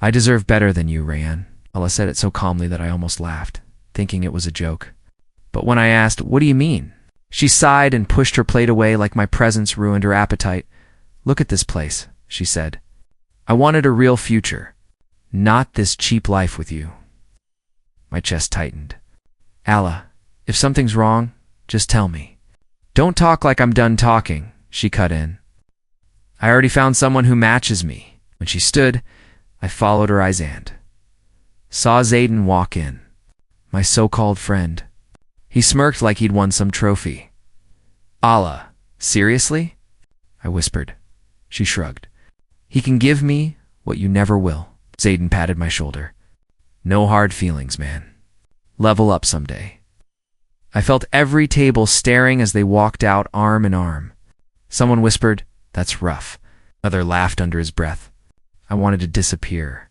I deserve better than you, Rayanne. Ella said it so calmly that I almost laughed, thinking it was a joke. But when I asked, what do you mean? She sighed and pushed her plate away like my presence ruined her appetite. Look at this place, she said. I wanted a real future, not this cheap life with you. My chest tightened. Alla, if something's wrong, just tell me. Don't talk like I'm done talking, she cut in. I already found someone who matches me. When she stood, I followed her eyes and saw Zayden walk in, my so-called friend. He smirked like he'd won some trophy. Alla, seriously? I whispered. She shrugged. He can give me what you never will. Zayden patted my shoulder. No hard feelings, man. Level up someday. I felt every table staring as they walked out arm in arm. Someone whispered, that's rough. Another laughed under his breath. I wanted to disappear.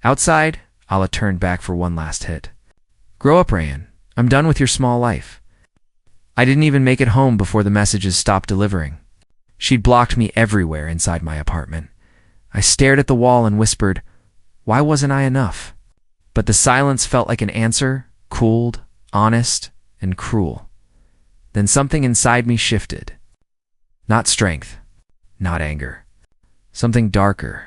Outside, Alla turned back for one last hit. Grow up, Rayanne. I'm done with your small life. I didn't even make it home before the messages stopped delivering. She'd blocked me everywhere inside my apartment. I stared at the wall and whispered, why wasn't I enough? But the silence felt like an answer, cooled, honest, and cruel. Then something inside me shifted. Not strength, not anger. Something darker.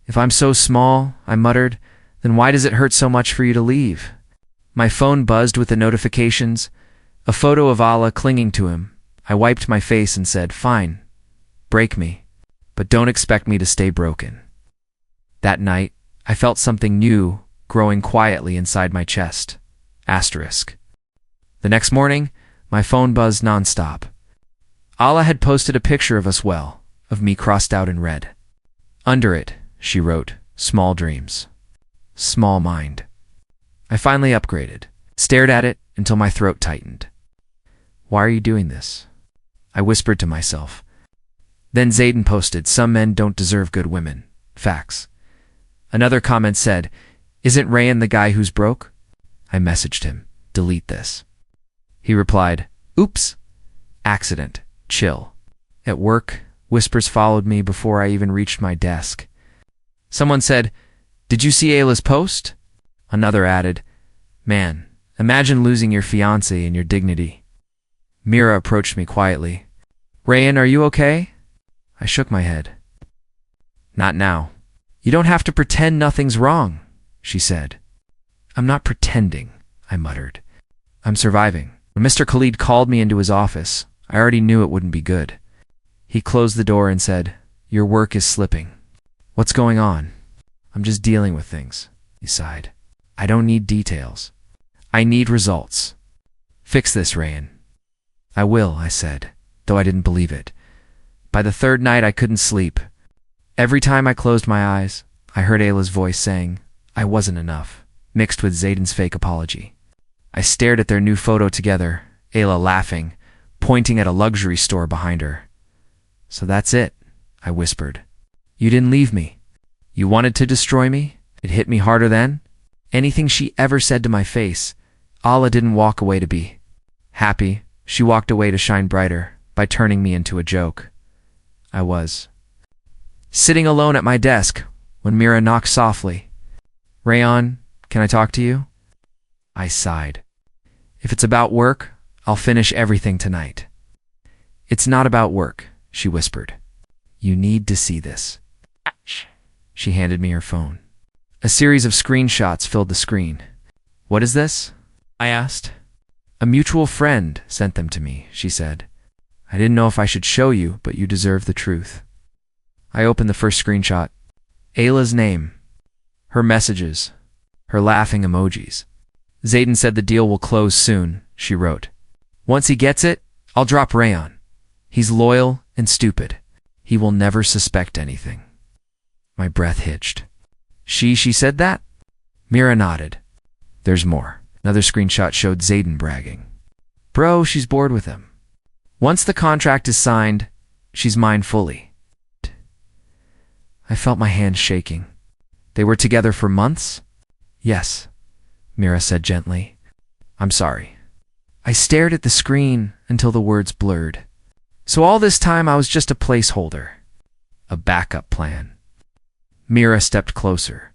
If I'm so small, I muttered, then why does it hurt so much for you to leave? My phone buzzed with the notifications. A photo of Alla clinging to him. I wiped my face and said, fine, break me, but don't expect me to stay broken. That night, I felt something new growing quietly inside my chest. Asterisk. The next morning, my phone buzzed nonstop. Alla had posted a picture of us well, of me crossed out in red. Under it, she wrote, small dreams, small mind. I finally upgraded, stared at it until my throat tightened. Why are you doing this? I whispered to myself. Then Zayden posted, some men don't deserve good women. Facts. Another comment said, isn't Rayan the guy who's broke? I messaged him, delete this. He replied, oops, accident, chill. At work, whispers followed me before I even reached my desk. Someone said, did you see Ayla's post? Another added, man, imagine losing your fiancé and your dignity. Mira approached me quietly. Rayan, are you okay? I shook my head. Not now. You don't have to pretend nothing's wrong, she said. I'm not pretending, I muttered. I'm surviving. When Mr. Khalid called me into his office, I already knew it wouldn't be good. He closed the door and said, your work is slipping. What's going on? I'm just dealing with things, he sighed. I don't need details. I need results. Fix this, Rayan. I will, I said, though I didn't believe it. By the third night, I couldn't sleep. Every time I closed my eyes, I heard Ayla's voice saying, I wasn't enough, mixed with Zayden's fake apology. I stared at their new photo together, Ayla laughing, pointing at a luxury store behind her. So that's it, I whispered. You didn't leave me. You wanted to destroy me? It hit me harder then? Anything she ever said to my face, Alla didn't walk away to be happy. She walked away to shine brighter by turning me into a joke. I was sitting alone at my desk when Mira knocked softly. Rayan, can I talk to you? I sighed. If it's about work, I'll finish everything tonight. It's not about work, she whispered. You need to see this. She handed me her phone. A series of screenshots filled the screen. What is this? I asked. A mutual friend sent them to me, she said. I didn't know if I should show you, but you deserve the truth. I opened the first screenshot. Ayla's name. Her messages. Her laughing emojis. Zayden said the deal will close soon, she wrote. Once he gets it, I'll drop Rayan. He's loyal and stupid. He will never suspect anything. My breath hitched. She said that? Mira nodded. There's more. Another screenshot showed Zayden bragging. Bro, she's bored with him. Once the contract is signed, she's mine fully. I felt my hands shaking. They were together for months? Yes, Mira said gently. I'm sorry. I stared at the screen until the words blurred. So all this time I was just a placeholder. A backup plan. Mira stepped closer.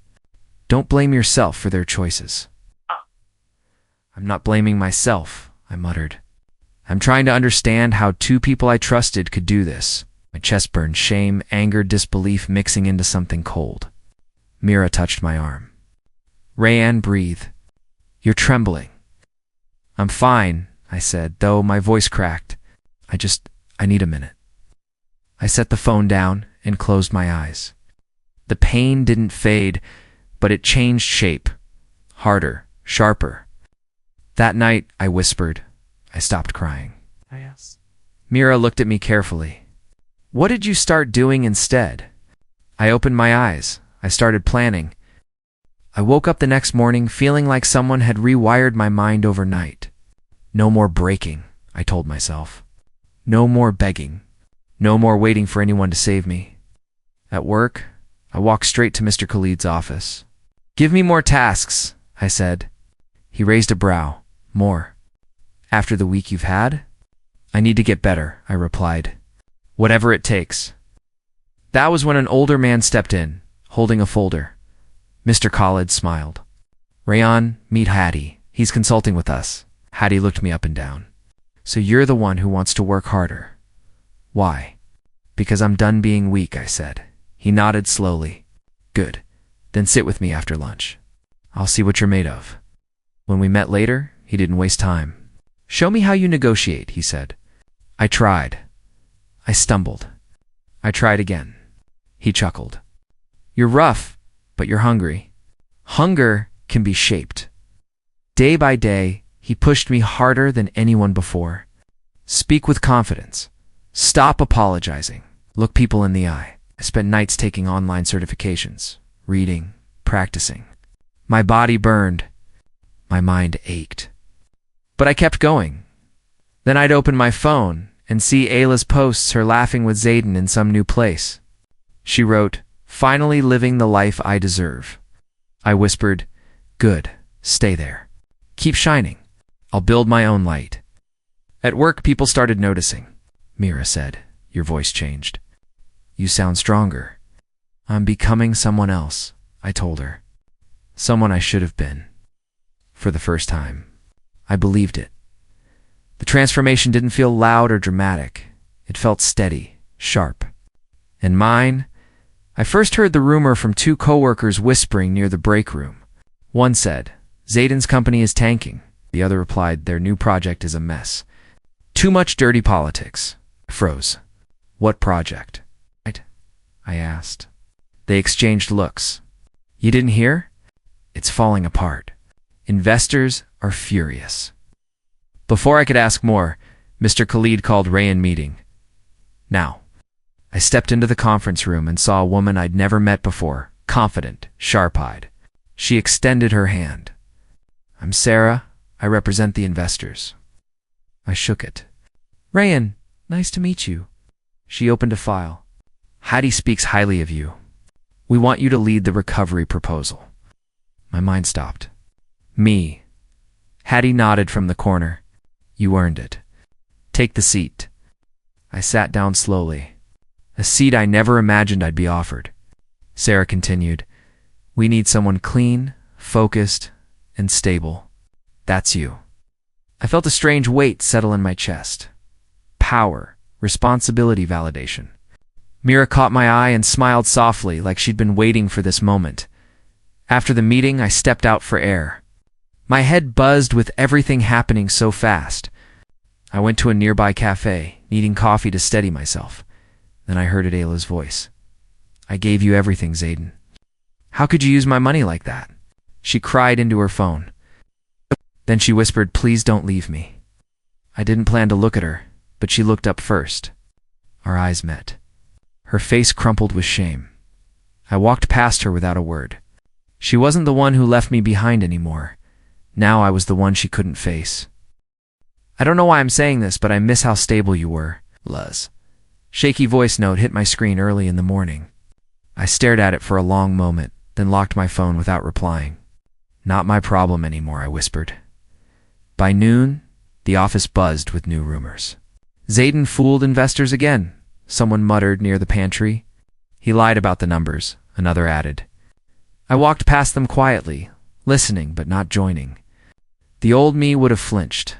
Don't blame yourself for their choices. I'm not blaming myself, I muttered. I'm trying to understand how two people I trusted could do this. My chest burned, shame, anger, disbelief mixing into something cold. Mira touched my arm. Rayanne, breathe. You're trembling. I'm fine, I said, though my voice cracked. I need a minute. I set the phone down and closed my eyes. The pain didn't fade, but it changed shape. Harder, sharper. That night, I whispered. I stopped crying. I asked. Mira looked at me carefully. What did you start doing instead? I opened my eyes. I started planning. I woke up the next morning feeling like someone had rewired my mind overnight. No more breaking, I told myself. No more begging. No more waiting for anyone to save me. At work, I walked straight to Mr. Khalid's office. Give me more tasks, I said. He raised a brow. More. After the week you've had? I need to get better, I replied. Whatever it takes. That was when an older man stepped in, holding a folder. Mr. Khalid smiled. Rayanne, meet Hattie. He's consulting with us. Hattie looked me up and down. So you're the one who wants to work harder. Why? Because I'm done being weak, I said. He nodded slowly. Good. Then sit with me after lunch. I'll see what you're made of. When we met later, he didn't waste time. Show me how you negotiate, he said. I tried. I stumbled. I tried again. He chuckled. You're rough, but you're hungry. Hunger can be shaped. Day by day, he pushed me harder than anyone before. Speak with confidence. Stop apologizing. Look people in the eye. I spent nights taking online certifications, reading, practicing. My body burned. My mind ached. But I kept going. Then I'd open my phone and see Ayla's posts, her laughing with Zayden in some new place. She wrote, finally living the life I deserve. I whispered, good, stay there. Keep shining. I'll build my own light. At work, people started noticing. Mira said, your voice changed. You sound stronger. I'm becoming someone else, I told her. Someone I should have been. For the first time, I believed it. The transformation didn't feel loud or dramatic. It felt steady, sharp. And mine, I first heard the rumor from two coworkers whispering near the break room. One said, Zayden's company is tanking. The other replied, their new project is a mess. Too much dirty politics. I froze. What project? I asked. They exchanged looks. You didn't hear? It's falling apart. Investors are furious. Before I could ask more, Mr. Khalid called Rayanne meeting. Now, I stepped into the conference room and saw a woman I'd never met before, confident, sharp-eyed. She extended her hand. I'm Sarah. I represent the investors. I shook it. Rayanne, nice to meet you. She opened a file. Hattie speaks highly of you. We want you to lead the recovery proposal. My mind stopped. Me. Hattie nodded from the corner. You earned it. Take the seat. I sat down slowly. A seat I never imagined I'd be offered. Sarah continued. We need someone clean, focused, and stable. That's you. I felt a strange weight settle in my chest. Power, responsibility, validation. Mira caught my eye and smiled softly like she'd been waiting for this moment. After the meeting, I stepped out for air. My head buzzed with everything happening so fast. I went to a nearby cafe, needing coffee to steady myself. Then I heard Ayla's voice. I gave you everything, Zayden. How could you use my money like that? She cried into her phone. Then she whispered, please don't leave me. I didn't plan to look at her, but she looked up first. Our eyes met. Her face crumpled with shame. I walked past her without a word. She wasn't the one who left me behind anymore. Now I was the one she couldn't face. I don't know why I'm saying this, but I miss how stable you were, Luz. Shaky voice note hit my screen early in the morning. I stared at it for a long moment, then locked my phone without replying. Not my problem anymore, I whispered. By noon, the office buzzed with new rumors. Zayden fooled investors again, someone muttered near the pantry. He lied about the numbers. another added. I walked past them quietly, listening but not joining. The old me would have flinched.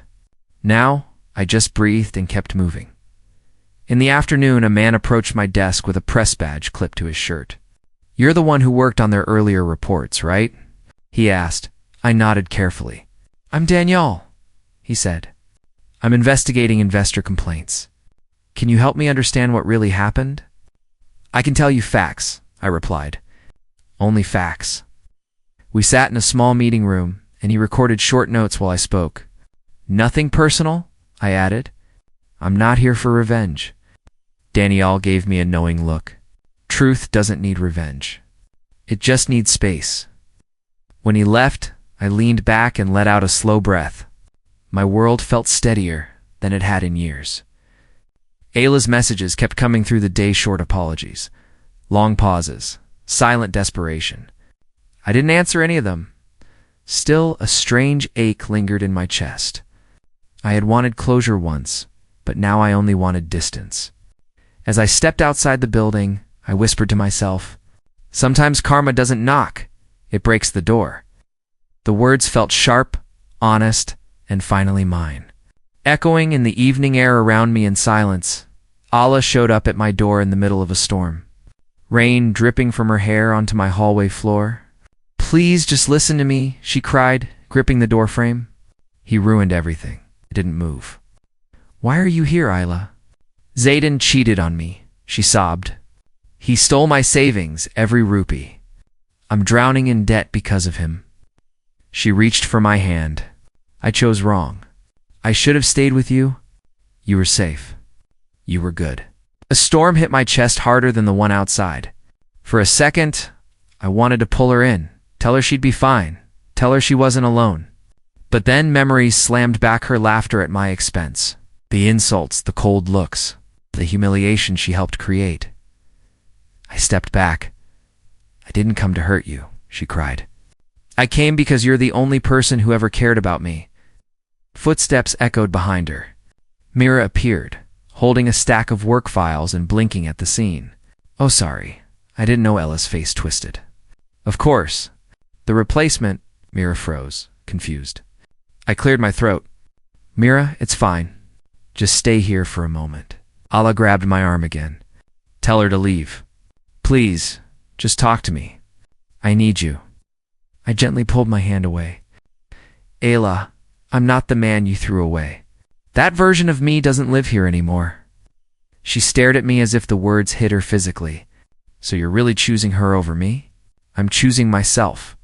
Now, I just breathed and kept moving. In the afternoon, a man approached my desk with a press badge clipped to his shirt. "You're the one who worked on their earlier reports, right?" he asked. I nodded carefully. "I'm Danielle," he said. "I'm investigating investor complaints. Can you help me understand what really happened?" "I can tell you facts," I replied. "Only facts." We sat in a small meeting room, and he recorded short notes while I spoke. "Nothing personal," I added. "I'm not here for revenge." Danielle gave me a knowing look. Truth doesn't need revenge. It just needs space. When he left, I leaned back and let out a slow breath. My world felt steadier than it had in years. Ayla's messages kept coming through the day, short apologies, long pauses, silent desperation. I didn't answer any of them. Still, a strange ache lingered in my chest. I had wanted closure once, but now I only wanted distance. As I stepped outside the building, I whispered to myself, "Sometimes karma doesn't knock, it breaks the door." The words felt sharp, honest, and finally mine. Echoing in the evening air around me in silence, Allah showed up at my door in the middle of a storm. Rain dripping from her hair onto my hallway floor. "Please just listen to me," she cried, gripping the doorframe. He ruined everything. I didn't move. "Why are you here, Ayla?" "Zayden cheated on me," she sobbed. "He stole my savings, every rupee. I'm drowning in debt because of him." She reached for my hand. "I chose wrong. I should have stayed with you. You were safe. You were good." A storm hit my chest harder than the one outside. For a second, I wanted to pull her in, tell her she'd be fine, tell her she wasn't alone. But then memories slammed back, her laughter at my expense, the insults, the cold looks, the humiliation she helped create. I stepped back. "I didn't come to hurt you," she cried. "I came because you're the only person who ever cared about me." Footsteps echoed behind her. Mira appeared, holding a stack of work files and blinking at the scene. "Oh, sorry. I didn't know." Ella's face twisted. "Of course. The replacement." Mira froze, confused. I cleared my throat. "Mira, it's fine. Just stay here for a moment." Allah grabbed my arm again. "Tell her to leave. Please, just talk to me. I need you." I gently pulled my hand away. "Ayla, I'm not the man you threw away. That version of me doesn't live here anymore." She stared at me as if the words hit her physically. "So you're really choosing her over me?" "I'm choosing myself."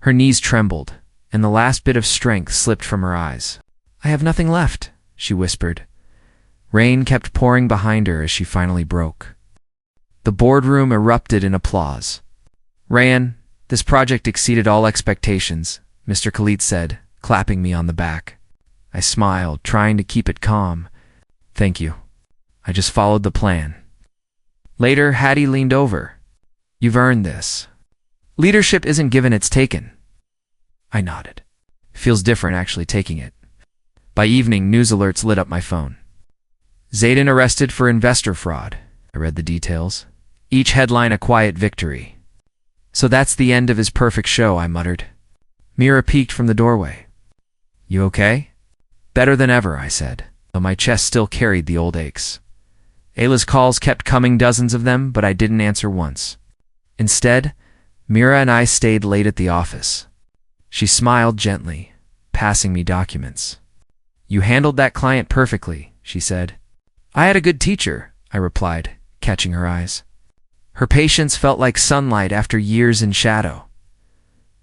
Her knees trembled, and the last bit of strength slipped from her eyes. "I have nothing left," she whispered. Rain kept pouring behind her as she finally broke. The boardroom erupted in applause. "Rayan, this project exceeded all expectations," Mr. Khalid said, clapping me on the back. I smiled, trying to keep it calm. "Thank you. I just followed the plan." Later, Hattie leaned over. "You've earned this. Leadership isn't given, it's taken." I nodded. Feels different actually taking it. By evening, news alerts lit up my phone. Zayden arrested for investor fraud. I read the details. Each headline a quiet victory. "So that's the end of his perfect show," I muttered. Mira peeked from the doorway. "You okay?" "Better than ever," I said, though my chest still carried the old aches. Ayla's calls kept coming, dozens of them, but I didn't answer once. Instead, Mira and I stayed late at the office. She smiled gently, passing me documents. "You handled that client perfectly," she said. "I had a good teacher," I replied, catching her eyes. Her patience felt like sunlight after years in shadow.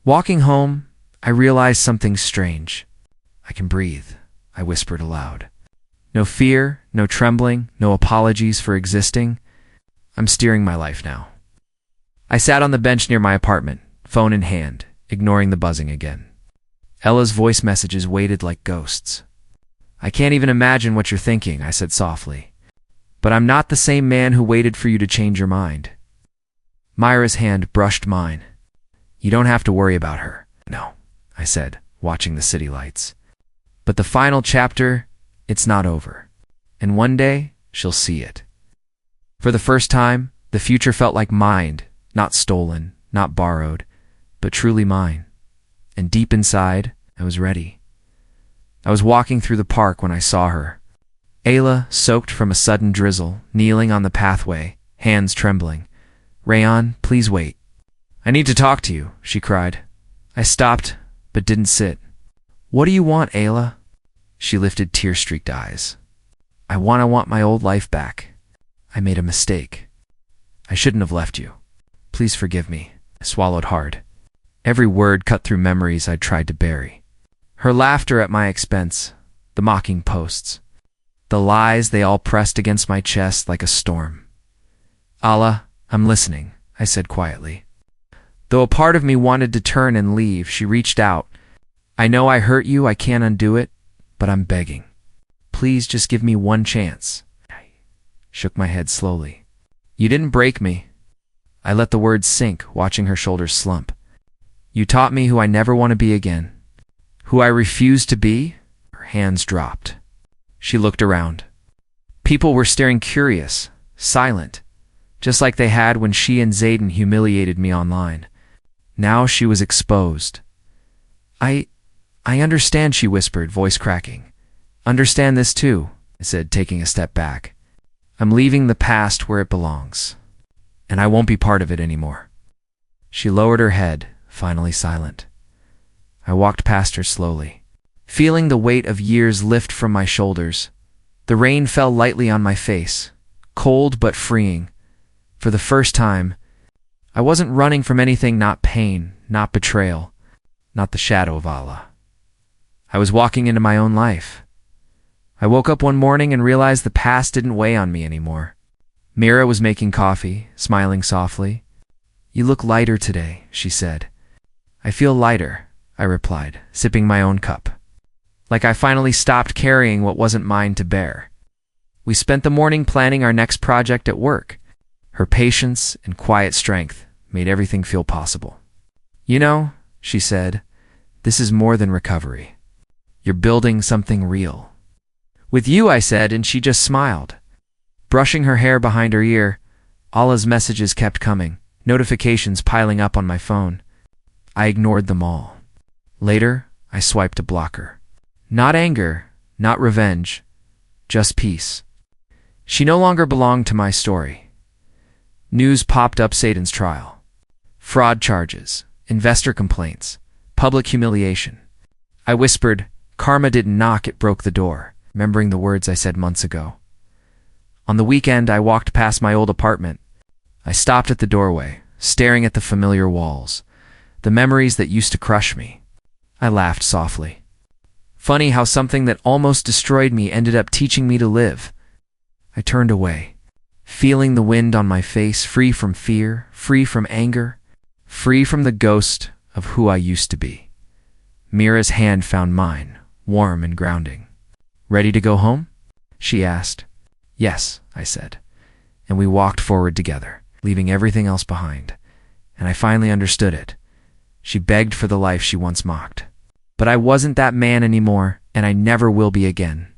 Walking home, I realized something strange. "I can breathe," I whispered aloud. "No fear, no trembling, no apologies for existing. I'm steering my life now." I sat on the bench near my apartment, phone in hand, ignoring the buzzing again. Ella's voice messages waited like ghosts. "I can't even imagine what you're thinking," I said softly. "But I'm not the same man who waited for you to change your mind." Myra's hand brushed mine. "You don't have to worry about her." "No," I said, watching the city lights. "But the final chapter, it's not over. And one day, she'll see it." For the first time, the future felt like mine, Not stolen, not borrowed, but truly mine. And deep inside, I was ready. I was walking through the park when I saw her. Ayla, soaked from a sudden drizzle, kneeling on the pathway, hands trembling. "Rayan, please wait. I need to talk to you," she cried. I stopped, but didn't sit. "What do you want, Ayla?" She lifted tear-streaked eyes. I want my old life back. I made a mistake. I shouldn't have left you. Please forgive me." I swallowed hard. Every word cut through memories I'd tried to bury. Her laughter at my expense, the mocking posts, the lies they all pressed against my chest like a storm. "Allah, I'm listening," I said quietly. Though a part of me wanted to turn and leave, she reached out. "I know I hurt you, I can't undo it, but I'm begging. Please just give me one chance." I shook my head slowly. "You didn't break me." I let the words sink, watching her shoulders slump. "You taught me who I never want to be again. Who I refuse to be." Her hands dropped. She looked around. People were staring curious, silent, just like they had when she and Zayden humiliated me online. Now she was exposed. I understand," she whispered, voice cracking. "Understand this too," I said, taking a step back. "I'm leaving the past where it belongs, and I won't be part of it anymore." She lowered her head, finally silent. I walked past her slowly, feeling the weight of years lift from my shoulders. The rain fell lightly on my face, cold but freeing. For the first time, I wasn't running from anything, not pain, not betrayal, not the shadow of Allah. I was walking into my own life. I woke up one morning and realized the past didn't weigh on me anymore. Mira was making coffee, smiling softly. "You look lighter today," she said. "I feel lighter," I replied, sipping my own cup. Like I finally stopped carrying what wasn't mine to bear. We spent the morning planning our next project at work. Her patience and quiet strength made everything feel possible. "You know," she said, "this is more than recovery. You're building something real." "With you," I said, and she just smiled. Brushing her hair behind her ear, Allah's messages kept coming, notifications piling up on my phone. I ignored them all. Later, I swiped to block her. Not anger, not revenge, just peace. She no longer belonged to my story. News popped up: Satan's trial, fraud charges, investor complaints, public humiliation. I whispered, "Karma didn't knock, it broke the door," remembering the words I said months ago. On the weekend, I walked past my old apartment. I stopped at the doorway, staring at the familiar walls, the memories that used to crush me. I laughed softly. Funny how something that almost destroyed me ended up teaching me to live. I turned away, feeling the wind on my face, free from fear, free from anger, free from the ghost of who I used to be. Mira's hand found mine, warm and grounding. "Ready to go home?" she asked. "Yes," I said, and we walked forward together, leaving everything else behind. And I finally understood it. She begged for the life she once mocked. But I wasn't that man anymore, and I never will be again.